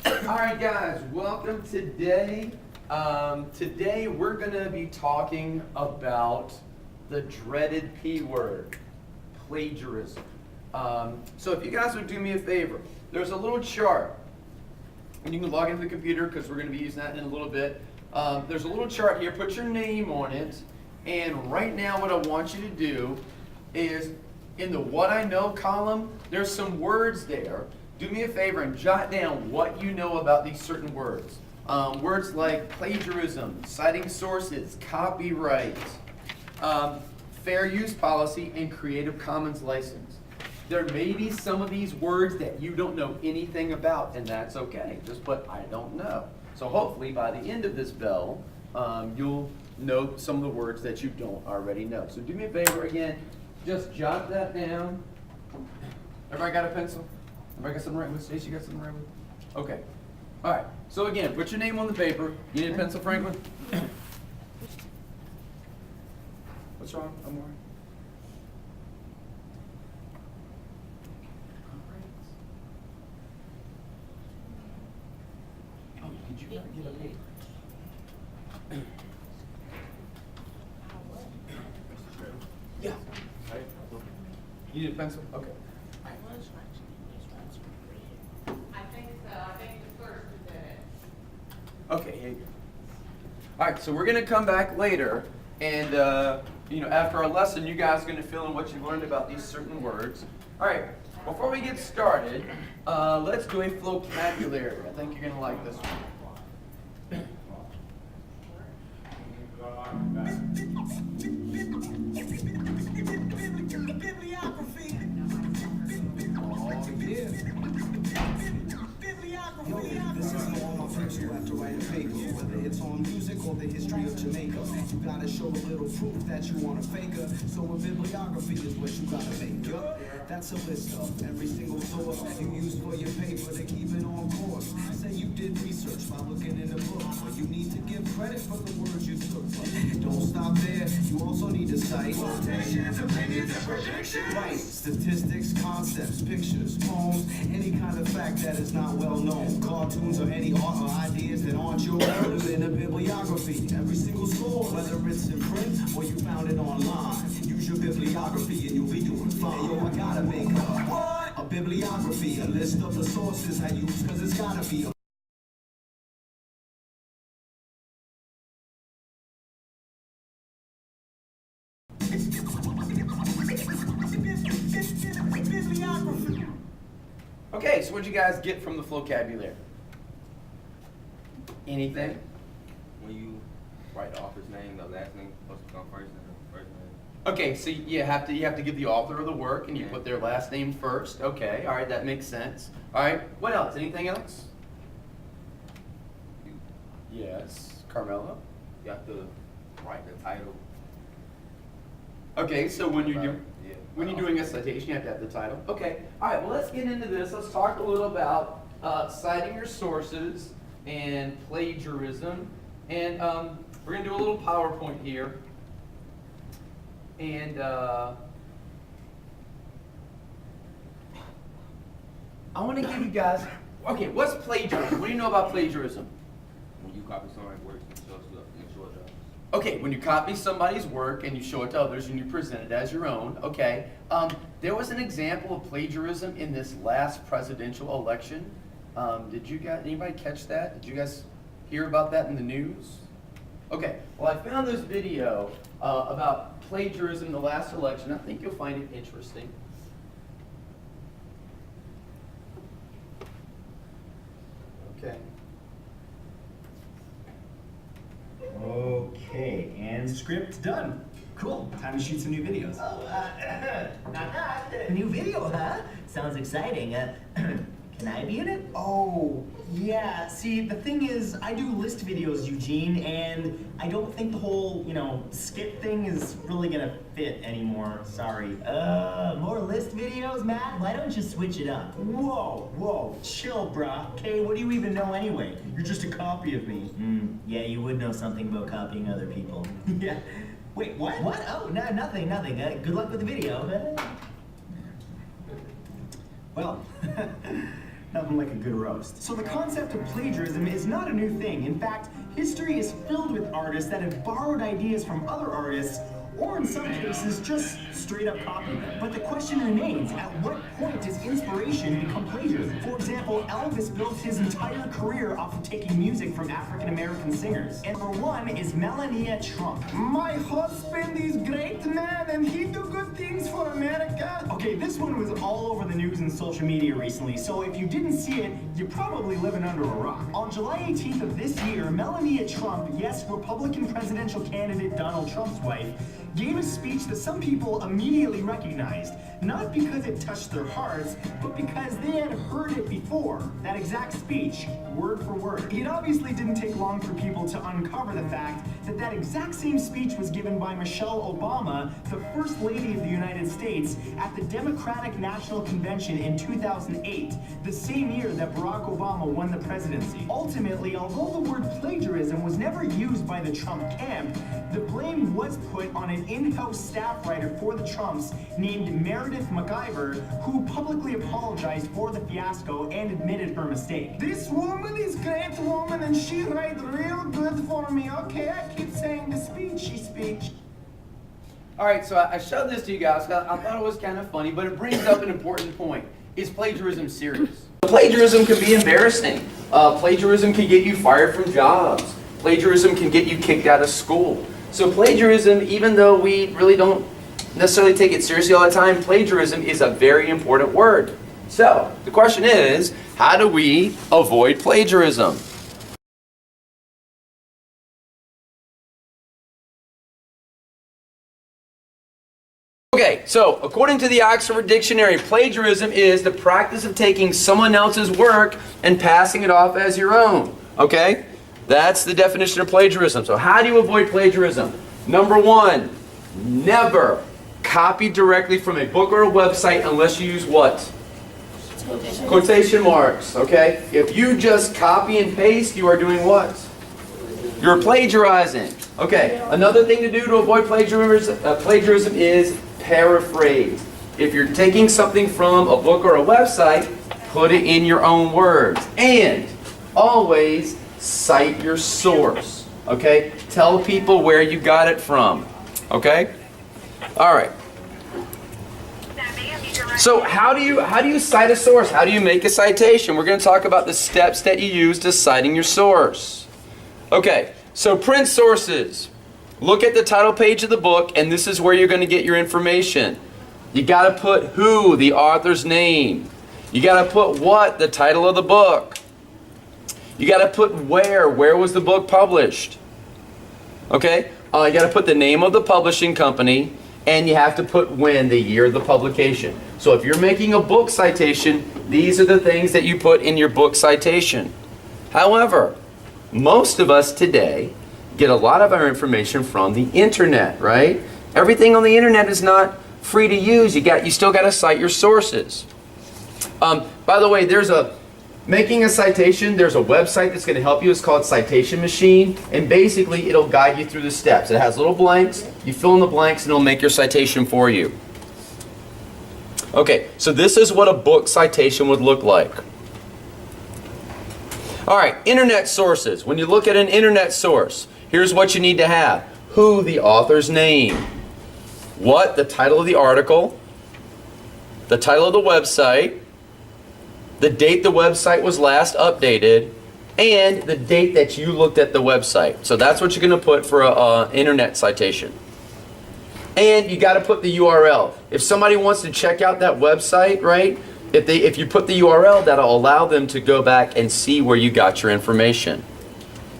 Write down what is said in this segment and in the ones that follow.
All right, guys, welcome today. Today we're going to be talking about the dreaded P word, plagiarism. So if you guys would do me a favor, there's a little chart, and you can log into the computer because we're going to be using that in a little bit. There's a little chart here. Put your name on it, and right now what I want you to do is in the What I Know column, there's some words there. Do me a favor and jot down what you know about these certain words. Words like plagiarism, citing sources, copyright, fair use policy, and Creative Commons license. There may be some of these words that you don't know anything about, and that's okay. Just put, I don't know. So hopefully by the end of this bell, you'll know some of the words that you don't already know. So do me a favor again, just jot that down. Everybody got a pencil? Everybody got something right with? Stacey, you got something right with? Okay. All right. So again, put your name on the paper. You need a pencil, Franklin? What's wrong? I'm all right. Oh, did you not get a paper? Yeah. You need a pencil? Okay. Okay, here you go. All right, so we're going to come back later, and after our lesson, you guys are going to fill in what you learned about these certain words. All right, before we get started, let's do a vocabulary. I think you're going to like this one. This is for all my friends who have to write a paper, whether it's on music or the history of Jamaica. You gotta show a little proof that you want a faker, so a bibliography is what you gotta make. Yup, that's a list of every single source you use for your paper to keep it on course. Say you did research by looking in a book, but you need to give credit for the words you took. Don't stop there, you also need to cite quotations, opinions, and predictions. Right, statistics, concepts, pictures, poems, any kind of fact that is not well known. Cartoons or any art or ideas that aren't your own. In a bibliography, every single source, whether it's in print or you found it online. Use your bibliography and you'll be doing fine. Yo, I gotta make a bibliography, a list of the sources I use, cause it's gotta be a Okay, so what'd you guys get from the vocabulary? Anything? When you write the author's name, the last name supposed to come first and the first name. Okay, so you have to give the author of the work and you put their last name first. Okay, all right, that makes sense. All right, what else? Anything else? Yes, Carmelo. You have to write the title. Okay, so when you're Yeah. doing a citation, you have to have the title. Okay, all right, well, let's get into this. Let's talk a little about citing your sources and plagiarism. And we're going to do a little PowerPoint here. And I want to give you guys, okay, what's plagiarism? What do you know about plagiarism? When you copy someone's work and show it to others. Okay, when you copy somebody's work and you show it to others and you present it as your own, okay. There was an example of plagiarism in this last presidential election. Anybody catch that? Did you guys hear about that in the news? Okay, well, I found this video about plagiarism in the last election. I think you'll find it interesting. Okay. Okay, and script done. Cool, time to shoot some new videos. A new video, huh? Sounds exciting. Can I be in it? Oh, yeah, see, the thing is, I do list videos, Eugene, and I don't think the whole, skit thing is really gonna fit anymore, sorry. More list videos, Matt? Why don't you switch it up? Whoa, chill, brah. Okay, what do you even know anyway? You're just a copy of me. Yeah, you would know something about copying other people. Yeah. Wait, what? What? Oh, no, nothing. Good luck with the video. Well, Nothing like a good roast. So the concept of plagiarism is not a new thing. In fact, history is filled with artists that have borrowed ideas from other artists, or in some cases, just straight up copied them. But the question remains, at what point does inspiration become plagiarism? For example, Elvis built his entire career off of taking music from African American singers. And number one is Melania Trump. My husband is great man and he do good things for America. Okay, this one was all over the news and social media recently, so if you didn't see it, you're probably living under a rock. On July 18th of this year, Melania Trump, yes, Republican presidential candidate Donald Trump's wife, gave a speech that some people immediately recognized, not because it touched their hearts, but because they had heard it before. That exact speech, word for word. It obviously didn't take long for people to uncover the fact that that exact same speech was given by Michelle Obama, the First Lady of the United States, at the Democratic National Convention in 2008, the same year that Barack Obama won the presidency. Ultimately, although the word plagiarism was never used by the Trump camp, the blame was put on an in-house staff writer for the Trumps named Meredith McIver, who publicly apologized for the fiasco and admitted her mistake. This woman is a great woman and she write real good for me, okay? I keep saying the speechy speech. All right, so I showed this to you guys. I thought it was kind of funny, but it brings up an important point. Is plagiarism serious? Plagiarism can be embarrassing. Plagiarism can get you fired from jobs. Plagiarism can get you kicked out of school. So plagiarism, even though we really don't necessarily take it seriously all the time, plagiarism is a very important word. So the question is, how do we avoid plagiarism? Okay, so according to the Oxford Dictionary, plagiarism is the practice of taking someone else's work and passing it off as your own. Okay? That's the definition of plagiarism. So how do you avoid plagiarism? Number one, never copy directly from a book or a website unless you use what? Quotation marks. Okay? If you just copy and paste, you are doing what? You're plagiarizing. Okay, another thing to do to avoid plagiarism is paraphrase. If you're taking something from a book or a website, put it in your own words. And always cite your source. Okay? Tell people where you got it from. Okay? All right. So how do you cite a source? How do you make a citation? We're going to talk about the steps that you use to citing your source. Okay, so print sources. Look at the title page of the book, and this is where you're going to get your information. You got to put who, the author's name. You got to put what, the title of the book. You got to put where was the book published. Okay, you got to put the name of the publishing company, and you have to put when, the year of the publication. So if you're making a book citation, these are the things that you put in your book citation. However, most of us today get a lot of our information from the internet, right? Everything on the internet is not free to use. You still got to cite your sources. By the way, making a citation, there's a website that's going to help you. It's called Citation Machine, and basically it'll guide you through the steps. It has little blanks. You fill in the blanks and it'll make your citation for you. Okay, so this is what a book citation would look like. All right, internet sources. When you look at an internet source, here's what you need to have. Who, the author's name. What, the title of the article. The title of the website. The date the website was last updated. And the date that you looked at the website. So that's what you're going to put for an internet citation. And you got to put the URL. If somebody wants to check out that website, right? If you put the URL, that'll allow them to go back and see where you got your information.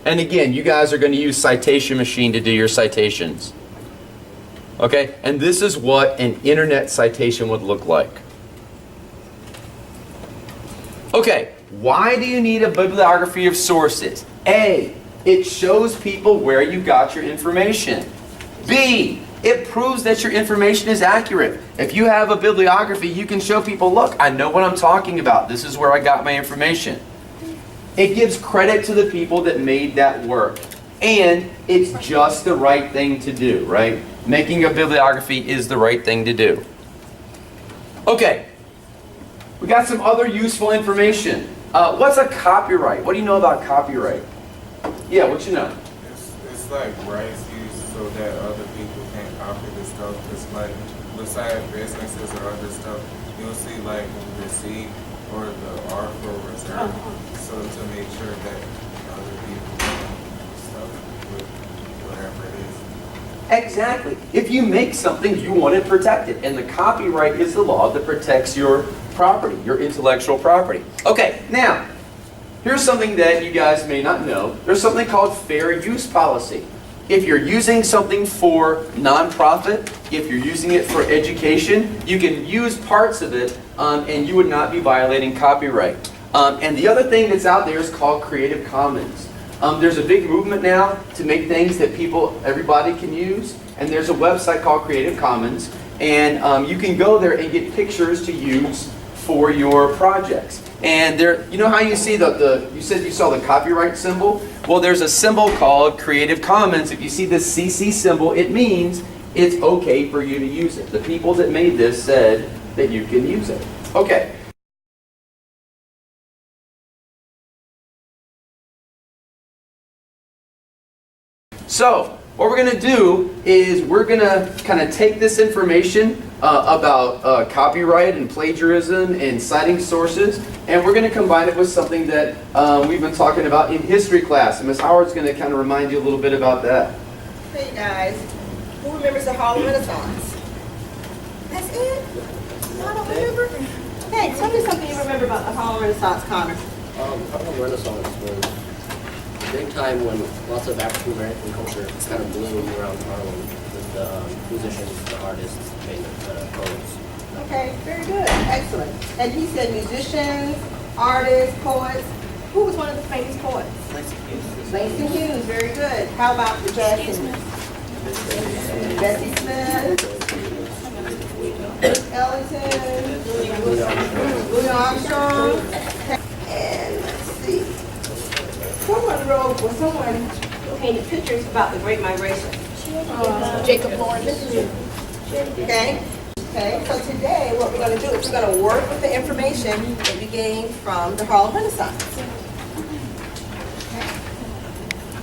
And again, you guys are going to use Citation Machine to do your citations. Okay? And this is what an internet citation would look like. Okay, why do you need a bibliography of sources? A, it shows people where you got your information. B, it proves that your information is accurate. If you have a bibliography, you can show people, look, I know what I'm talking about. This is where I got my information. It gives credit to the people that made that work. And it's just the right thing to do, right? Making a bibliography is the right thing to do. Okay, We got some other useful information. What's a copyright? What do you know about copyright? Yeah, what you know? It's like rights used so that other people can't copy the stuff. It's like beside businesses or other stuff, you'll see like receipt or the art for reserve. So to make sure that other people can do stuff with whatever it is. Exactly. If you make something, you want it protected. And the copyright is the law that protects your property, your intellectual property. Okay, now, here's something that you guys may not know. There's something called fair use policy. If you're using something for nonprofit, if you're using it for education, you can use parts of it and you would not be violating copyright. And the other thing that's out there is called Creative Commons. There's a big movement now to make things that everybody can use, and there's a website called Creative Commons, and you can go there and get pictures to use for your projects. And there, you know how you see you said you saw the copyright symbol? Well, there's a symbol called Creative Commons. If you see the CC symbol, it means it's okay for you to use it. The people that made this said that you can use it. Okay. So, what we're going to do is we're going to kind of take this information about copyright and plagiarism and citing sources, and we're going to combine it with something that we've been talking about in history class. And Ms. Howard's going to kind of remind you a little bit about that. Hey guys, who remembers the Harlem Renaissance? That's it? Y'all don't remember? Hey, tell me something you remember about the Harlem Renaissance, Connor. Harlem Renaissance was a big time when lots of African American culture kind of bloomed around Harlem with the musicians, the artists, and the poets. Okay, very good, excellent. And he said musicians, artists, poets. Who was one of the famous poets? Langston Hughes, very good. How about the jazz singers? Bessie Smith, Ellington, Louis Armstrong, and let's see. Someone wrote, or someone painted pictures about the Great Migration. Jacob Lawrence. Okay. Okay. So today, what we're going to do is we're going to work with the information that we gained from the Harlem Renaissance.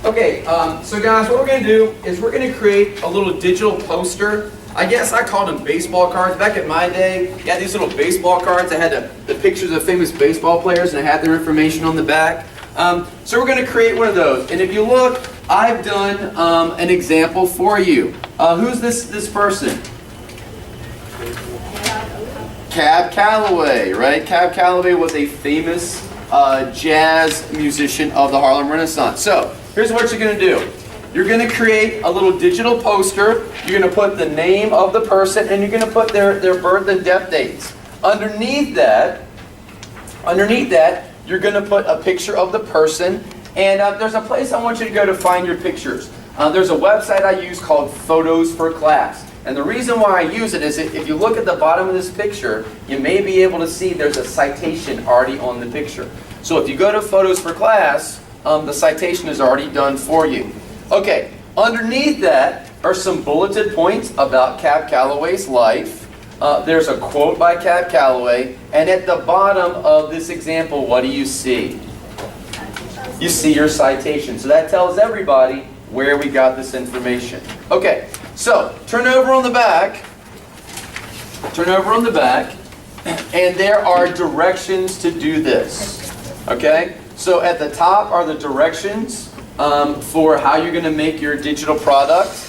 Okay, so guys, what we're going to do is we're going to create a little digital poster. I guess I called them baseball cards. Back in my day, you had these little baseball cards that had the pictures of famous baseball players and it had their information on the back. So we're going to create one of those. And if you look, I've done an example for you. Who's this person? Cab Calloway, right? Cab Calloway was a famous jazz musician of the Harlem Renaissance. So here's what you're going to do. You're going to create a little digital poster. You're going to put the name of the person and you're going to put their birth and death dates. Underneath that, you're going to put a picture of the person, and there's a place I want you to go to find your pictures. There's a website I use called Photos for Class. And the reason why I use it is if you look at the bottom of this picture, you may be able to see there's a citation already on the picture. So if you go to Photos for Class, the citation is already done for you. Okay, underneath that are some bulleted points about Cab Calloway's life. There's a quote by Cab Calloway, and at the bottom of this example, what do you see? You see your citation. So that tells everybody where we got this information. Okay, so turn over on the back. Turn over on the back, and there are directions to do this. Okay, so at the top are the directions for how you're going to make your digital product.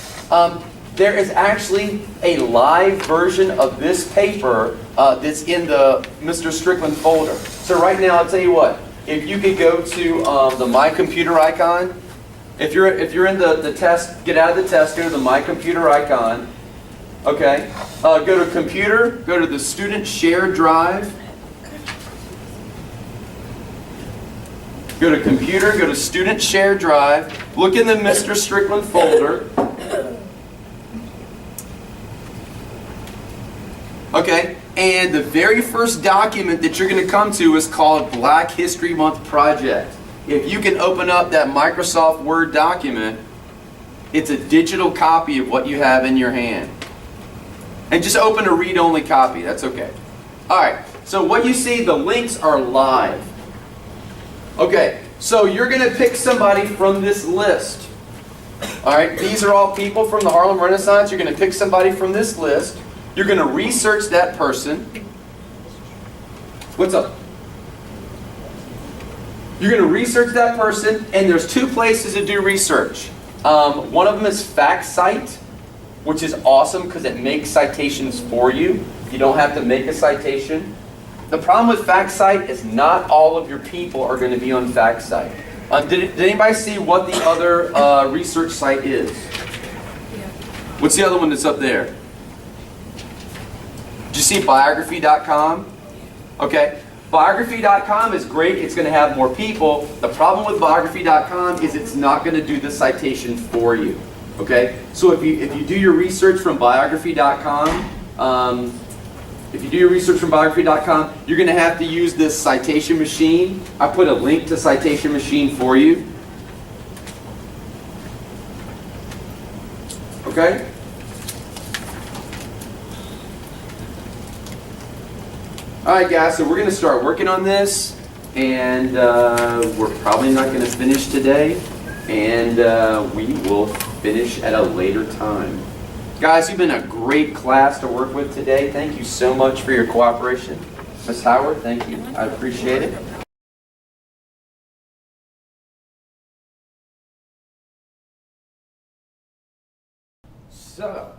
There is actually a live version of this paper that's in the Mr. Strickland folder. So right now, I'll tell you what. If you could go to the My Computer icon. If you're in the test, get out of the test, go to the My Computer icon. Okay. Go to Computer, go to the Student Shared Drive. Go to Computer, go to Student Shared Drive. Look in the Mr. Strickland folder. Okay, and the very first document that you're going to come to is called Black History Month Project. If you can open up that Microsoft Word document, it's a digital copy of what you have in your hand. And just open a read-only copy, that's okay. Alright, So what you see, the links are live. Okay, so you're going to pick somebody from this list. All right, these are all people from the Harlem Renaissance. You're going to pick somebody from this list. You're going to research that person. What's up? You're going to research that person, and there's two places to do research. One of them is FactSite, which is awesome because it makes citations for you. You don't have to make a citation. The problem with FactSite is not all of your people are going to be on FactSite. Did anybody see what the other research site is? What's the other one that's up there? Did you see biography.com? Okay. Biography.com is great. It's going to have more people. The problem with biography.com is it's not going to do the citation for you. Okay? So if you do your research from biography.com, you're going to have to use this citation machine. I put a link to citation machine for you. Okay? Alright guys, so we're going to start working on this, and we're probably not going to finish today, and we will finish at a later time. Guys, you've been a great class to work with today. Thank you so much for your cooperation. Ms. Howard, thank you. I appreciate it. So,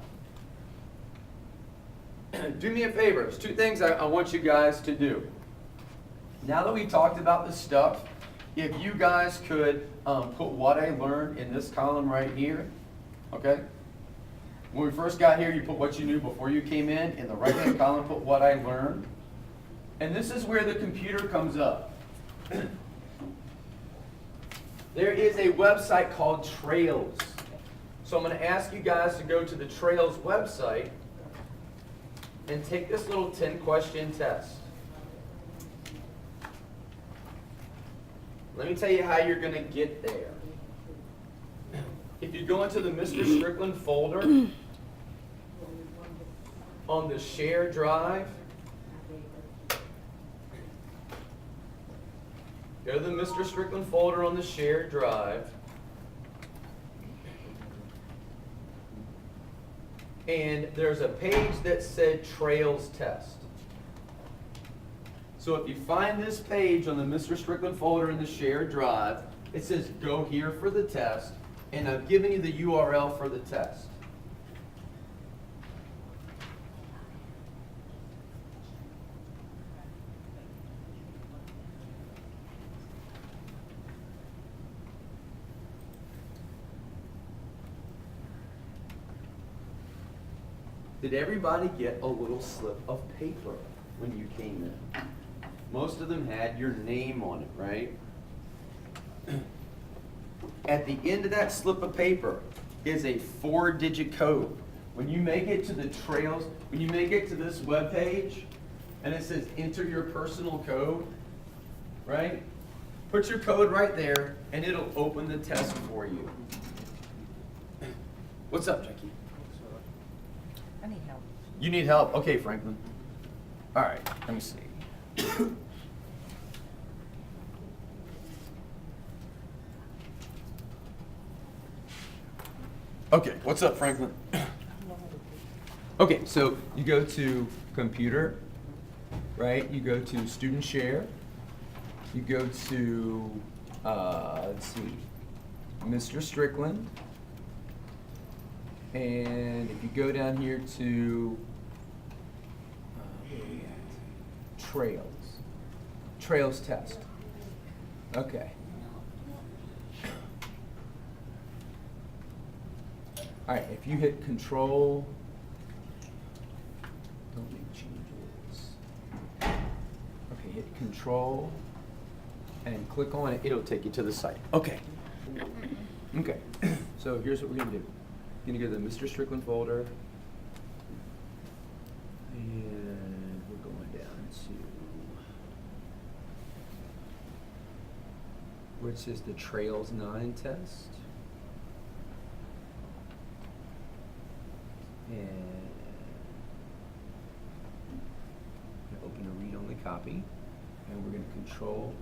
do me a favor. There's two things I want you guys to do. Now that we talked about this stuff, if you guys could put what I learned in this column right here, okay? When we first got here, you put what you knew before you came in. In the right-hand column, put what I learned. And this is where the computer comes up. There is a website called Trails. So I'm going to ask you guys to go to the Trails website and take this little 10-question test. Let me tell you how you're going to get there. If you go into the Mr. Strickland folder on the share drive, go to the Mr. Strickland folder on the share drive, and there's a page that said Trails Test. So if you find this page on the Mr. Strickland folder in the shared drive, it says go here for the test, and I've given you the URL for the test. Did everybody get a little slip of paper when you came in? Most of them had your name on it, right? At the end of that slip of paper is a 4-digit code. When you make it to the Trails, when you make it to this web page, and it says enter your personal code, right? Put your code right there, and it'll open the test for you. What's up, Jackie? I need help. You need help? Okay, Franklin. All right, let me see. Okay, what's up, Franklin? Okay, so you go to computer, right? You go to student share. You go to, let's see, Mr. Strickland. And if you go down here to where are we at? Trails test. Okay. All right, if you hit control, don't make changes. Okay, hit control and click on it, it'll take you to the site. Okay. Okay, so here's what we're gonna do. You're gonna go to the Mr. Strickland folder, and we're going down to where it says the Trails 9 test. And open a read-only copy, and we're going to control